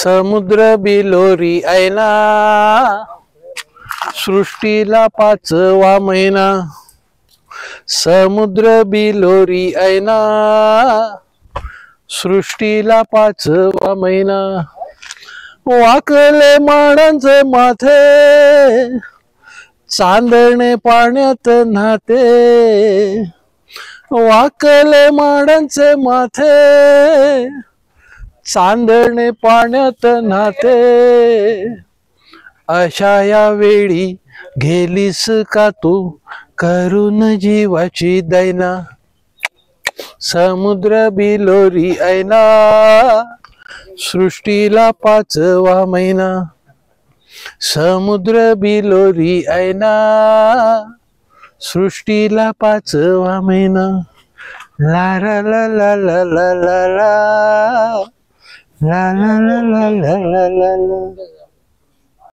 समुद्र बिलोरी ऐना, सृष्टीला पाचवा महिना. समुद्र बिलोरी ऐना, सृष्टीला पाचवा महिना. वाकले माडांचे माथे, चांदणे पाण्यात न्हाते. वाकले माडांचे माथे, चांदणे पाण्यात न्हाते. अशा या वेळी गेलीस का तू करून जीवाची दैना. समुद्र बिलोरी ऐना, सृष्टीला पाचवा महिना. समुद्र बिलोरी ऐना, सृष्टीला पाचवा महिना. ला ला ला ला ला ला ला ला ला ला ला ला ला ला.